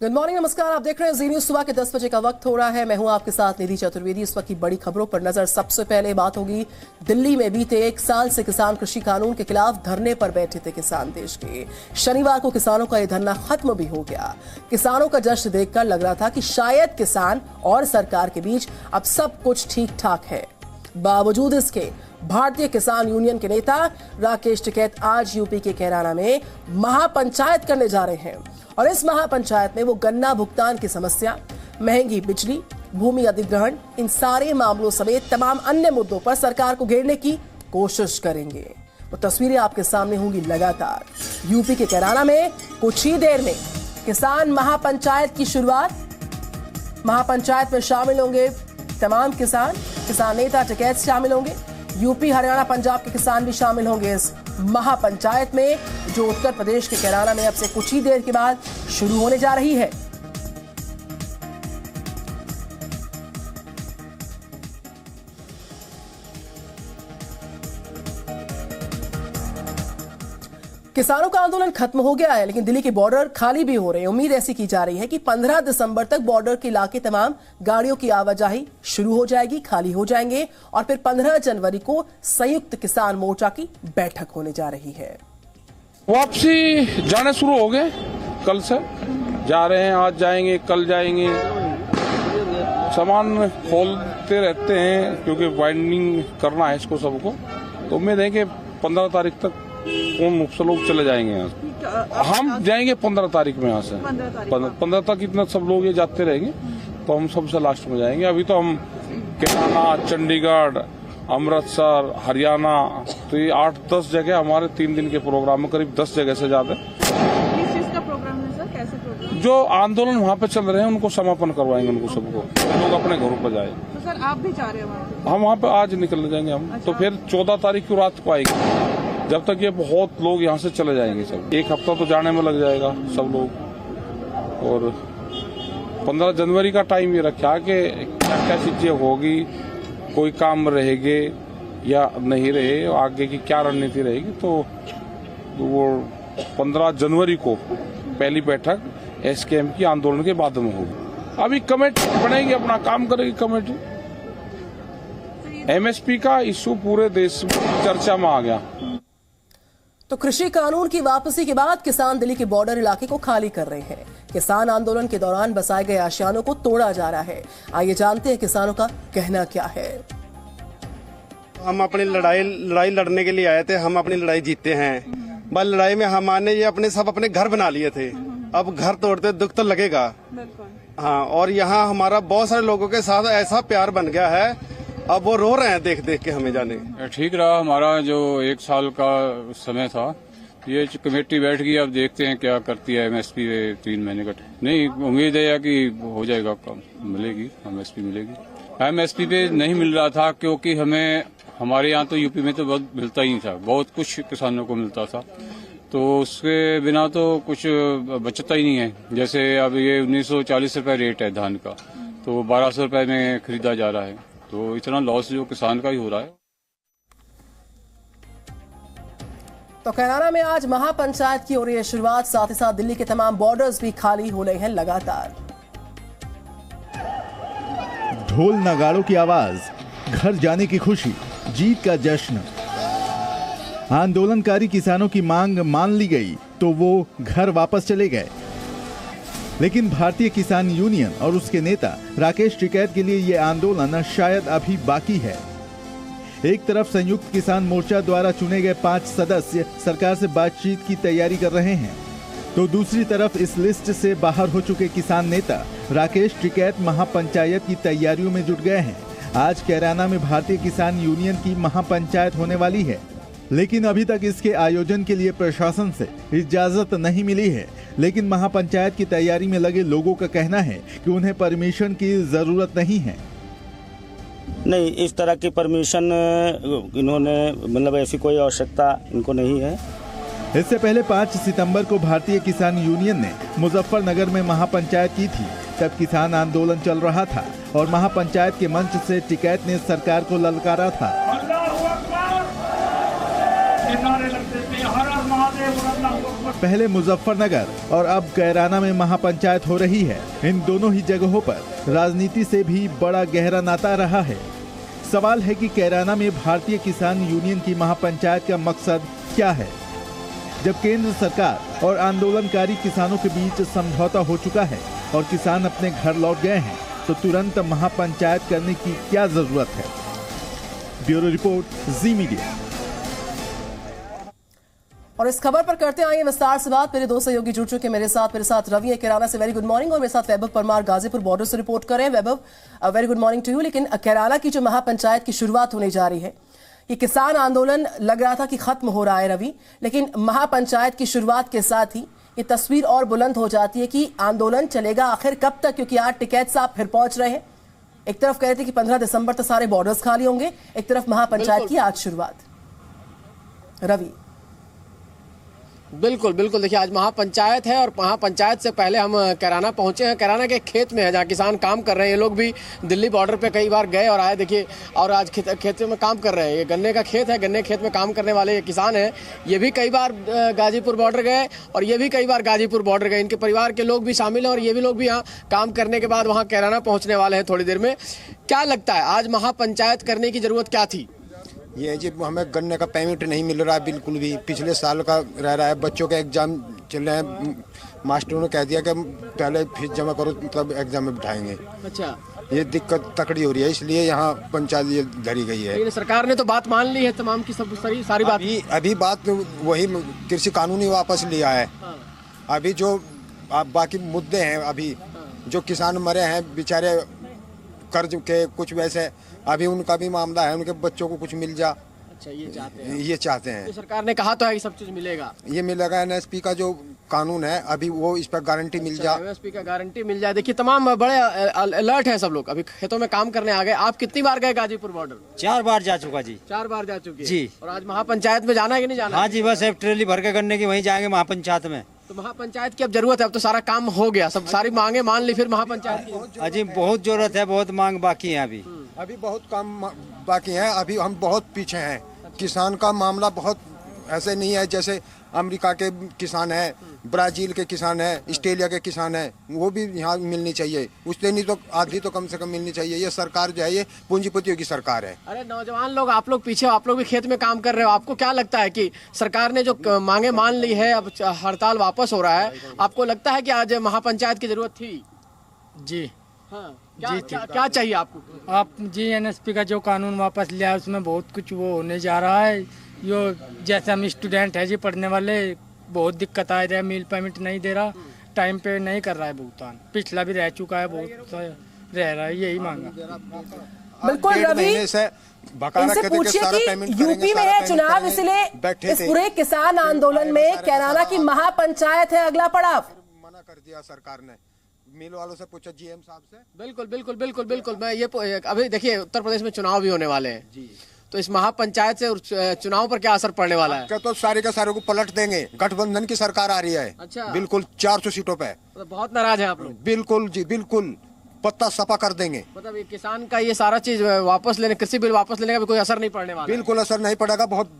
Good morning, नमस्कार। आप देख रहे हैं जी न्यूज। सुबह के 10 बजे का वक्त हो रहा है। मैं हूं आपके साथ निधि चतुर्वेदी। इस वक्त की बड़ी खबरों पर नजर। सबसे पहले बात होगी दिल्ली में बीते 1 साल से किसान कृषि कानून के खिलाफ धरने पर बैठे थे किसान देश के। शनिवार को किसानों का यह धरना खत्म भी हो गया। किसानों का जश्न देखकर लग रहा था कि शायद किसान और सरकार के बीच अब सब कुछ ठीक ठाक है। बावजूद इसके भारतीय किसान यूनियन के नेता राकेश टिकैत आज यूपी के कैराना में महापंचायत करने जा रहे हैं और इस महापंचायत में वो गन्ना भुगतान की समस्या, महंगी बिजली, भूमि अधिग्रहण, इन सारे मामलों समेत तमाम अन्य मुद्दों पर सरकार को घेरने की कोशिश करेंगे। वो तस्वीरें आपके सामने होंगी लगातार। यूपी के कैराना में कुछ ही देर में किसान महापंचायत की शुरुआत। महापंचायत में शामिल होंगे तमाम किसान नेता टिकैत शामिल होंगे। यूपी, हरियाणा, पंजाब के किसान भी शामिल होंगे इस महापंचायत में, जो उत्तर प्रदेश के कैराना में अब से कुछ ही देर के बाद शुरू होने जा रही है। किसानों का आंदोलन खत्म हो गया है, लेकिन दिल्ली के बॉर्डर खाली भी हो रहे हैं। उम्मीद ऐसी की जा रही है कि 15 दिसंबर तक बॉर्डर के इलाके तमाम गाड़ियों की आवाजाही शुरू हो जाएगी, खाली हो जाएंगे और फिर 15 जनवरी को संयुक्त किसान मोर्चा की बैठक होने जा रही है। वापसी जाने शुरू हो गए, कल से जा रहे हैं। आज जाएंगे, कल जाएंगे। सामान खोलते रहते हैं क्योंकि बाइंडिंग करना है इसको सबको। तो उम्मीद है कि 15 तारीख तक मुझसे लोग चले जाएंगे यहाँ से। हम जाएंगे 15 तारीख में यहाँ से। 15 तक इतना सब लोग ये जाते रहेंगे, तो हम सबसे लास्ट में जाएंगे। अभी तो हम कैराना, चंडीगढ़, अमृतसर, हरियाणा, तो ये 8-10 जगह हमारे 3 दिन के प्रोग्राम में, करीब 10 जगह से ज्यादा। किस चीज का प्रोग्राम है सर? कैसे प्रोग्राम? जो आंदोलन वहाँ पे चल रहे हैं उनको समापन करवाएंगे, उनको सबको, लोग अपने घरों पर जाए। तो सर आप भी जा रहे हैं वहाँ पे? हम वहाँ पे आज निकल जाएंगे हम। अच्छा। तो फिर 14 तारीख को रात को आएंगे। जब तक ये बहुत लोग यहाँ से चले जाएंगे सब, 1 हफ्ता तो जाने में लग जाएगा सब लोग। और 15 जनवरी का टाइम ये रखा कि क्या क्या चीजें होगी, कोई काम रहेंगे या नहीं रहे, आगे की क्या रणनीति रहेगी। तो वो 15 जनवरी को पहली बैठक एसकेएम की आंदोलन के बाद में होगी। अभी कमेटी बनेगी, अपना काम करेगी कमेटी। एमएसपी का इश्यू पूरे देश में चर्चा में आ गया। तो कृषि कानून की वापसी के बाद किसान दिल्ली के बॉर्डर इलाके को खाली कर रहे हैं। किसान आंदोलन के दौरान बसाए गए आशियानों को तोड़ा जा रहा है। आइए जानते हैं किसानों का कहना क्या है। हम अपनी लड़ाई लड़ने के लिए आए थे। हम अपनी लड़ाई जीते हैं। बस लड़ाई में हमारे ये अपने घर बना लिए थे। अब घर तोड़ते दुख तो लगेगा। हाँ, और यहाँ हमारा बहुत सारे लोगों के साथ ऐसा प्यार बन गया है, अब वो रो रहे हैं देख देख के हमें जाने। ठीक रहा हमारा जो 1 साल का समय था। ये कमेटी बैठ गई, अब देखते हैं क्या करती है एमएसपी 3 महीने का। नहीं, उम्मीद है कि हो जाएगा, काम मिलेगी, एमएसपी मिलेगी। एमएसपी पे नहीं मिल रहा था क्योंकि हमारे यहाँ तो यूपी में तो बहुत मिलता ही नहीं था, बहुत कुछ किसानों को मिलता था, तो उसके बिना तो कुछ बचता ही नहीं है। जैसे अब ये 1940 रुपए रेट है धान का, तो 1200 रुपए में खरीदा जा रहा है, तो इतना लॉस जो किसान का ही हो रहा है। तो कैराना में आज महापंचायत की हो रही है शुरुआत। साथ ही साथ दिल्ली के तमाम बॉर्डर्स भी खाली हो रहे हैं लगातार। ढोल नगाड़ों की आवाज, घर जाने की खुशी, जीत का जश्न। आंदोलनकारी किसानों की मांग मान ली गई तो वो घर वापस चले गए। लेकिन भारतीय किसान यूनियन और उसके नेता राकेश टिकैत के लिए ये आंदोलन शायद अभी बाकी है। एक तरफ संयुक्त किसान मोर्चा द्वारा चुने गए 5 सदस्य सरकार से बातचीत की तैयारी कर रहे हैं, तो दूसरी तरफ इस लिस्ट से बाहर हो चुके किसान नेता राकेश टिकैत महापंचायत की तैयारियों में जुट गए हैं। आज कैराना में भारतीय किसान यूनियन की महापंचायत होने वाली है, लेकिन अभी तक इसके आयोजन के लिए प्रशासन से इजाजत नहीं मिली है। लेकिन महापंचायत की तैयारी में लगे लोगों का कहना है कि उन्हें परमिशन की जरूरत नहीं है। नहीं, इस तरह की परमिशन इन्होंने, मतलब ऐसी कोई आवश्यकता इनको नहीं है। इससे पहले 5 सितंबर को भारतीय किसान यूनियन ने मुजफ्फरनगर में महापंचायत की थी। तब किसान आंदोलन चल रहा था और महापंचायत के मंच से टिकैत ने सरकार को ललकारा था। पहले मुजफ्फरनगर और अब कैराना में महापंचायत हो रही है। इन दोनों ही जगहों पर राजनीति से भी बड़ा गहरा नाता रहा है। सवाल है कि कैराना में भारतीय किसान यूनियन की महापंचायत का मकसद क्या है? जब केंद्र सरकार और आंदोलनकारी किसानों के बीच समझौता हो चुका है और किसान अपने घर लौट गए हैं, तो तुरंत महापंचायत करने की क्या जरूरत है? ब्यूरो रिपोर्ट, जी मीडिया। और इस खबर पर करते आइए विस्तार से बात। मेरे दो सहयोगी जुड़ चुके मेरे साथ रवि है कैराना से, वेरी गुड मॉर्निंग, और मेरे साथ वैभव परमार गाजीपुर बॉर्डर से रिपोर्ट करें। Vaibhav, very good morning to you. लेकिन कैराना की जो महापंचायत की शुरुआत होने जा रही है, ये किसान आंदोलन लग रहा था कि खत्म हो रहा है रवि, लेकिन महापंचायत की शुरुआत के साथ ही ये तस्वीर और बुलंद हो जाती है कि आंदोलन चलेगा आखिर कब तक, क्योंकि आज टिकैत साहब फिर पहुंच रहे हैं। एक तरफ कह रहे थे कि 15 दिसंबर तक सारे बॉर्डर्स खाली होंगे, एक तरफ महापंचायत की आज शुरुआत। रवि। बिल्कुल बिल्कुल, देखिए आज महापंचायत है और महापंचायत से पहले हम कैराना पहुंचे हैं। कैराना के खेत में है जहां किसान काम कर रहे हैं। ये लोग भी दिल्ली बॉर्डर पे कई बार गए और आए, देखिए, और आज खेतों में काम कर रहे हैं। ये गन्ने का खेत है, गन्ने खेत में काम करने वाले ये किसान हैं। ये भी कई बार गाजीपुर बॉर्डर गए और ये भी कई बार गाजीपुर बॉर्डर गए। इनके परिवार के लोग भी शामिल हैं और ये भी लोग भी यहाँ काम करने के बाद वहाँ कैराना पहुँचने वाले हैं थोड़ी देर में। क्या लगता है आज महापंचायत करने की जरूरत क्या थी? ये जी हमें गन्ने का पेमेंट नहीं मिल रहा है बिल्कुल भी, पिछले साल का रह रहा है। बच्चों के एग्जाम चल रहे हैं, मास्टरों ने कह दिया कि पहले फीस जमा करो तब एग्जाम में बिठाएंगे। अच्छा, ये दिक्कत तकड़ी हो रही है, इसलिए यहाँ पंचायत ये धरी गई है। लेकिन सरकार ने तो बात मान ली है तमाम की, सब सारी बात। अभी बात वही कृषि कानून ही वापस लिया है। अभी जो बाकी मुद्दे हैं, अभी जो किसान मरे हैं बेचारे कर्ज के, कुछ वैसे अभी उनका भी मामला है, उनके बच्चों को कुछ मिल जा। अच्छा, ये चाहते हैं। तो सरकार ने कहा तो है कि सब चीज मिलेगा, ये मिलेगा। एनएसपी का जो कानून है अभी वो इस पर गारंटी मिल जाए, एमएसपी का गारंटी मिल जाए। देखिए तमाम बड़े अलर्ट है सब लोग, अभी खेतों में काम करने आ गए। आप कितनी बार गए गाजीपुर बॉर्डर? 4 बार जा चुका जी। 4 बार जा चुके जी। और आज महापंचायत में जाना है कि नहीं जाना? हाँ जी, बस एक ट्रेली भर के गन्ने की वहीं जाएंगे महापंचायत में। तो महापंचायत की अब जरूरत है, अब तो सारा काम हो गया, सब सारी मांगे मान ली, फिर महापंचायत की अजी बहुत जरूरत है, बहुत मांग बाकी है। अभी बहुत काम बाकी है। अभी हम बहुत पीछे हैं। किसान का मामला बहुत ऐसे नहीं है जैसे अमेरिका के किसान है, ब्राजील के किसान है, ऑस्ट्रेलिया के किसान है, वो भी यहाँ मिलनी चाहिए। उससे नहीं तो आधी तो कम से कम मिलनी चाहिए। ये सरकार जो है ये पूंजीपतियों की सरकार है। अरे नौजवान लोग, आप लोग पीछे, आप लोग भी खेत में काम कर रहे हो, आपको क्या लगता है कि सरकार ने जो मांगे मान ली है, अब हड़ताल वापस हो रहा है, आपको लगता है कि आज महापंचायत की जरूरत थी? जी हाँ, क्या चाहिए आपको? आप जी एनएसपी का जो कानून वापस लिया है उसमें बहुत कुछ वो होने जा रहा है। यो जैसे हम स्टूडेंट है जी, पढ़ने वाले, बहुत दिक्कत आ रही है। मील पेमेंट नहीं दे रहा, टाइम पे नहीं कर रहा है भुगतान, पिछला भी रह चुका है, बहुत रह रहा है। यही मांगा। बिल्कुल रवि, इनसे पूछिए कि यूपी में है चुनाव, इसलिए इस पूरे किसान आंदोलन में कैराना की महापंचायत है अगला पड़ाव। मना कर दिया सरकार ने। मिल वालों से पूछा, जीएम साहब से। बिल्कुल बिल्कुल बिल्कुल बिल्कुल। मैं ये अभी देखिए उत्तर प्रदेश में चुनाव भी होने वाले हैं जी, तो इस महापंचायत से चुनाव पर क्या असर पड़ने वाला है? क्या तो सारे के सारे को पलट देंगे। गठबंधन की सरकार आ रही है। अच्छा, बिल्कुल 400 सीटों पे। तो बहुत नाराज है आप लोग? बिल्कुल जी, बिल्कुल पत्ता सपा कर देंगे। मतलब ये किसान का ये सारा चीज वापस लेने, कृषि बिल वापस लेने का भी कोई असर नहीं पड़ने वाला? बिल्कुल असर नहीं पड़ेगा। बहुत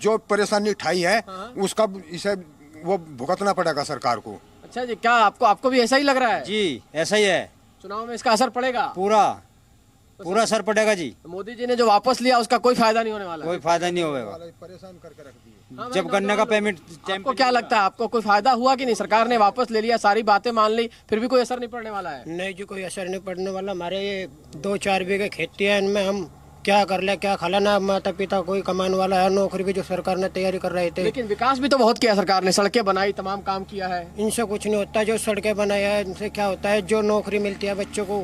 जो परेशानी उठाई है उसका इसे वो भुगतना पड़ेगा सरकार को। अच्छा जी, क्या आपको भी ऐसा ही लग रहा है? जी ऐसा ही है। चुनाव में इसका असर पड़ेगा? पूरा असर पड़ेगा जी। मोदी जी ने जो वापस लिया उसका कोई फायदा नहीं होने वाला? कोई फायदा नहीं होगा। परेशान करके रख दिए। जब गन्ने का पेमेंट, आपको क्या लगता है, आपको कोई फायदा हुआ कि नहीं? सरकार ने वापस ले लिया, सारी बातें मान ली, फिर भी कोई असर नहीं पड़ने वाला है? नहीं जी, कोई असर नहीं पड़ने वाला। हमारे ये 2-4 बीघे खेती है, इनमें हम क्या कर ले क्या खा लेना। माता पिता कोई कमाने वाला है, नौकरी भी जो सरकार ने तैयारी कर रहे थे। लेकिन विकास भी तो बहुत किया सरकार ने, सड़कें बनाई, तमाम काम किया है। इनसे कुछ नहीं होता। जो सड़कें बनाई है इनसे क्या होता है? जो नौकरी मिलती है बच्चों को,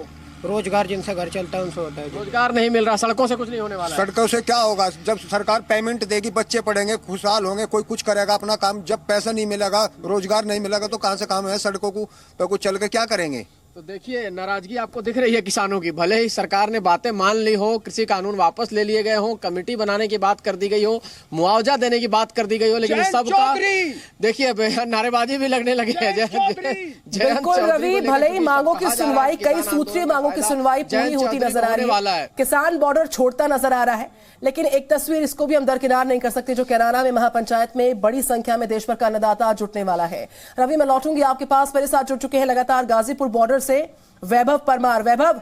रोजगार जिनसे घर चलता है उनसे होता है। रोजगार नहीं मिल रहा, सड़कों से कुछ नहीं होने वाला। सड़कों से क्या होगा? जब सरकार पेमेंट देगी, बच्चे पढ़ेंगे, खुशहाल होंगे, कोई कुछ करेगा अपना काम। जब पैसा नहीं मिलेगा, रोजगार नहीं मिलेगा तो कहाँ से काम है? सड़कों को तो कुछ चल के क्या करेंगे? तो देखिए नाराजगी आपको दिख रही है किसानों की। भले ही सरकार ने बातें मान ली हो, कृषि कानून वापस ले लिए गए हो, कमेटी बनाने की बात कर दी गई हो, मुआवजा देने की बात कर दी गई हो, लेकिन सबका देखिए नारेबाजी भी लगने लगी है। बिल्कुल रवि, भले ही मांगों की सुनवाई, कई सूत्रीय मांगों की सुनवाई पूरी होती नजर आ रही है, किसान बॉर्डर छोड़ता नजर आ रहा है, लेकिन एक तस्वीर इसको भी हम दरकिनार नहीं कर सकते जो कैराना में महापंचायत में बड़ी संख्या में देश भर का अन्नदाता जुटने वाला है। रवि, मैं लौटूंगी आपके पास। मेरे साथ जुड़ चुके हैं लगातार गाजीपुर बॉर्डर से वैभव परमार। वैभव,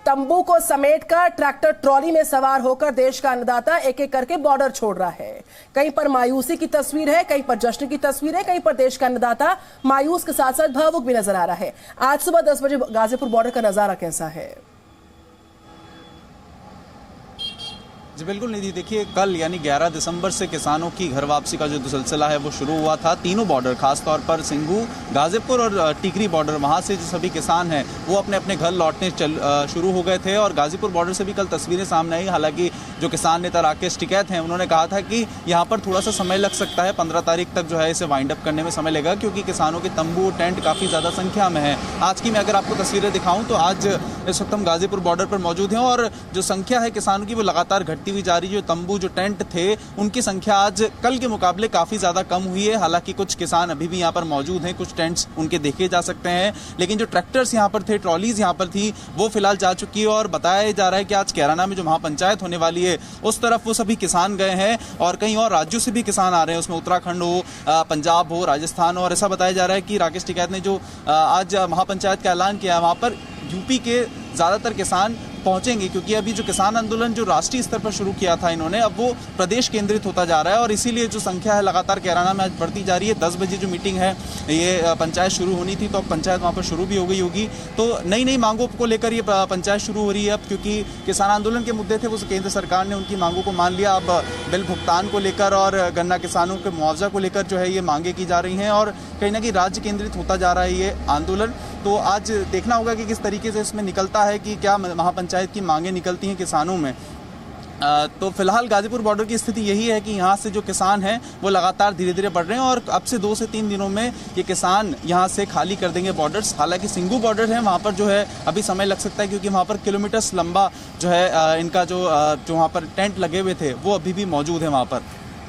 तंबू को समेटकर ट्रैक्टर ट्रॉली में सवार होकर देश का अन्नदाता एक एक करके बॉर्डर छोड़ रहा है। कहीं पर मायूसी की तस्वीर है, कहीं पर जश्न की तस्वीर है, कहीं पर देश का अन्नदाता मायूस के साथ साथ भावुक भी नजर आ रहा है। आज सुबह 10 बजे गाजीपुर बॉर्डर का नजारा कैसा है? जी बिल्कुल निधि, देखिए कल यानी 11 दिसंबर से किसानों की घर वापसी का जो सिलसिला है वो शुरू हुआ था। तीनों बॉर्डर, खासतौर पर सिंघू, गाजीपुर और टीकरी बॉर्डर, वहां से जो सभी किसान हैं वो अपने अपने घर लौटने शुरू हो गए थे। और गाजीपुर बॉर्डर से भी कल तस्वीरें सामने आई। हालांकि जो किसान नेता राकेश टिकैत हैं उन्होंने कहा था कि यहाँ पर थोड़ा सा समय लग सकता है, 15 तारीख तक जो है इसे वाइंड अप करने में समय लगेगा, क्योंकि किसानों के तंबू टेंट काफ़ी ज़्यादा संख्या में है। आज की मैं अगर आपको तस्वीरें दिखाऊँ तो आज इस वक्त हम गाजीपुर बॉर्डर पर मौजूद हैं और जो संख्या है किसानों की वो लगातार घटती हुई जा रही है। जो तंबू, जो टेंट थे, उनकी संख्या आज कल के मुकाबले काफ़ी ज़्यादा कम हुई है। हालांकि कुछ किसान अभी भी यहाँ पर मौजूद हैं, कुछ टेंट्स उनके देखे जा सकते हैं, लेकिन जो ट्रैक्टर्स यहाँ पर थे, ट्रॉलीज यहाँ पर थी, वो फिलहाल जा चुकी है। और बताया जा रहा है कि आज कैराना में जो महापंचायत होने वाली है उस तरफ वो सभी किसान गए हैं और कई और राज्यों से भी किसान आ रहे हैं, उसमें उत्तराखंड हो, पंजाब हो, राजस्थान हो। और ऐसा बताया जा रहा है कि राकेश टिकैत ने जो आज महापंचायत का ऐलान किया है वहाँ पर यूपी के ज़्यादातर किसान पहुंचेंगे, क्योंकि अभी जो किसान आंदोलन जो राष्ट्रीय स्तर पर शुरू किया था इन्होंने, अब वो प्रदेश केंद्रित होता जा रहा है और इसीलिए जो संख्या है लगातार कैराना में आज बढ़ती जा रही है। 10 बजे जो मीटिंग है, ये पंचायत शुरू होनी थी, तो अब पंचायत वहाँ पर शुरू भी हो गई होगी। तो नई नई मांगों को लेकर ये पंचायत शुरू हो रही है अब, क्योंकि किसान आंदोलन के मुद्दे थे वो केंद्र सरकार ने उनकी मांगों को मान लिया। अब बिल भुगतान को लेकर और गन्ना किसानों के मुआवजा को लेकर जो है ये मांगे की जा रही हैं और कहीं ना कहीं राज्य केंद्रित होता जा रहा है ये आंदोलन। तो आज देखना होगा कि किस तरीके से इसमें निकलता है, कि क्या महापंचायत की मांगे निकलती हैं किसानों में। तो फिलहाल गाजीपुर बॉर्डर की स्थिति यही है कि यहाँ से जो किसान हैं वो लगातार धीरे धीरे बढ़ रहे हैं और अब से 2 से 3 दिनों में ये किसान यहाँ से खाली कर देंगे बॉर्डर्स। हालांकि सिंघू बॉर्डर है, वहाँ पर जो है अभी समय लग सकता है, क्योंकि वहाँ पर किलोमीटर्स लंबा जो है इनका जो वहाँ पर टेंट लगे हुए थे वो अभी भी मौजूद है वहाँ पर।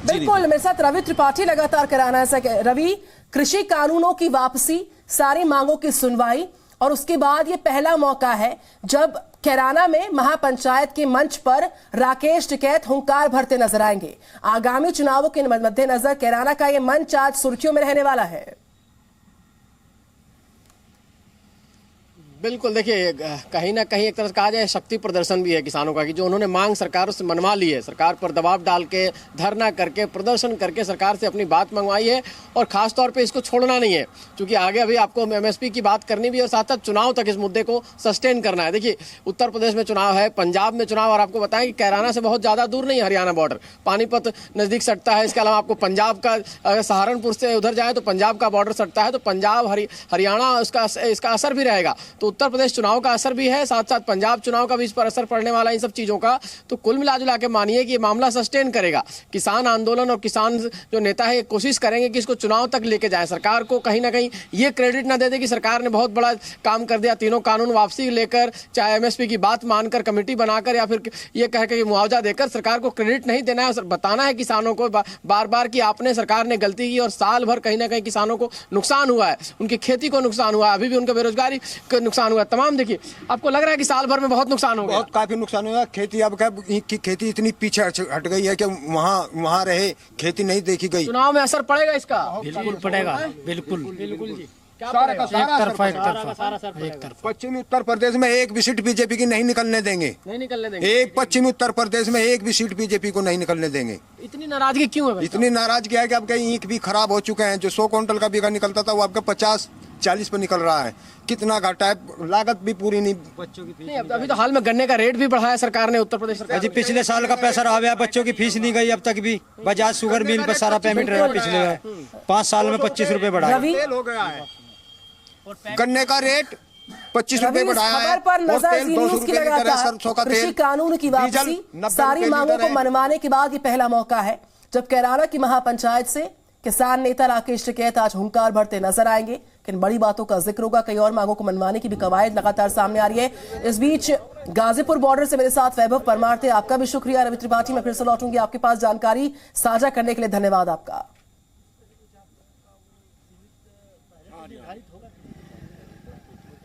बिल्कुल, मेरे साथ रवि त्रिपाठी लगातार कराना है। रवि, कृषि कानूनों की वापसी, सारी मांगों की सुनवाई और उसके बाद ये पहला मौका है जब कैराना में महापंचायत के मंच पर राकेश टिकैत हुंकार भरते नजर आएंगे। आगामी चुनावों के मद्देनजर कैराना का ये मंच आज सुर्खियों में रहने वाला है। बिल्कुल, देखिए कहीं ना कहीं एक तरह से कहा जाए शक्ति प्रदर्शन भी है किसानों का, कि जो उन्होंने मांग सरकारों से मनवा ली है, सरकार पर दबाव डाल के, धरना करके, प्रदर्शन करके सरकार से अपनी बात मंगवाई है और खास तौर पे इसको छोड़ना नहीं है, क्योंकि आगे अभी आपको एमएसपी की बात करनी भी है और साथ साथ चुनाव तक इस मुद्दे को सस्टेन करना है। देखिए उत्तर प्रदेश में चुनाव है, पंजाब में चुनाव, और आपको बताएं कि कैराना से बहुत ज़्यादा दूर नहीं है हरियाणा बॉर्डर, पानीपत नज़दीक सटता है। इसके अलावा आपको पंजाब का, अगर सहारनपुर से उधर जाए तो पंजाब का बॉर्डर सटता है, तो पंजाब हरियाणा इसका असर भी रहेगा। तो उत्तर प्रदेश चुनाव का असर भी है, साथ साथ पंजाब चुनाव का भी इस पर असर पड़ने वाला है, इन सब चीज़ों का। तो कुल मिला जुला के मानिए कि ये मामला सस्टेन करेगा। किसान आंदोलन और किसान जो नेता है कोशिश करेंगे कि इसको चुनाव तक लेके जाए। सरकार को कहीं ना कहीं ये क्रेडिट ना दे दे कि सरकार ने बहुत बड़ा काम कर दिया, तीनों कानून वापसी लेकर, चाहे एमएसपी की बात मानकर, कमेटी बनाकर, या फिर ये कह के मुआवजा देकर। सरकार को क्रेडिट नहीं देना है, बताना है किसानों को बार बार कि आपने, सरकार ने गलती की और साल भर कहीं ना कहीं किसानों को नुकसान हुआ है, उनकी खेती को नुकसान हुआ है, अभी भी उनका बेरोजगारी को नुकसान हुआ है, तमाम। देखिए आपको लग रहा है कि साल भर में बहुत नुकसान हो गया? बहुत, काफी नुकसान हुआ। खेती अब क्या, खेती इतनी पीछे हट गई है कि वहाँ रहे खेती नहीं देखी गई। चुनाव में असर पड़ेगा इसका? बिल्कुल पड़ेगा, बिल्कुल बिल्कुल जी। पश्चिमी उत्तर प्रदेश में एक भी सीट बीजेपी की नहीं निकलने देंगे, नहीं निकलने देंगे। एक पश्चिमी उत्तर प्रदेश में एक भी सीट बीजेपी को नहीं निकलने देंगे। इतनी नाराजगी क्यों है? इतनी नाराजगी है कि अब कहीं ईंख भी खराब हो चुके हैं। जो 100 क्विंटल का बीघा निकलता था वो आपका 50-40 पर निकल रहा है। कितना घाटा है, लागत भी पूरी नहीं। बच्चों की फीस अभी तो हाल में गन्ने का रेट भी बढ़ाया सरकार ने, उत्तर प्रदेश सरकार। जी पिछले साल का पैसा रहा गया, बच्चों की फीस नहीं गई अब तक भी। बजाज शुगर मिल पर सारा पेमेंट रहा पिछले 5 साल में 25 रुपए बढ़ा हो गया है। गन्ने का रेट 25 रुपए बढ़ाया है। पर नजर न्यूज़ की लगातार कृषि कानून की वापसी, सारी मांगों को मनवाने के बाद ये पहला मौका है जब कैराना की महापंचायत से किसान नेता राकेश टिकैत आज हुंकार भरते नजर आएंगे। किन बड़ी बातों का जिक्र होगा, कई और मांगों को मनवाने की भी कवायद लगातार सामने आ रही है। इस बीच गाजीपुर बॉर्डर से मेरे साथ वैभव परमार थे, आपका भी शुक्रिया। रवि त्रिपाठी, मैं फिर से लौटूंगी आपके पास, जानकारी साझा करने के लिए धन्यवाद आपका।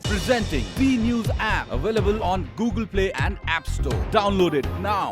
Presenting B News app, available on Google Play and App Store. Download it now.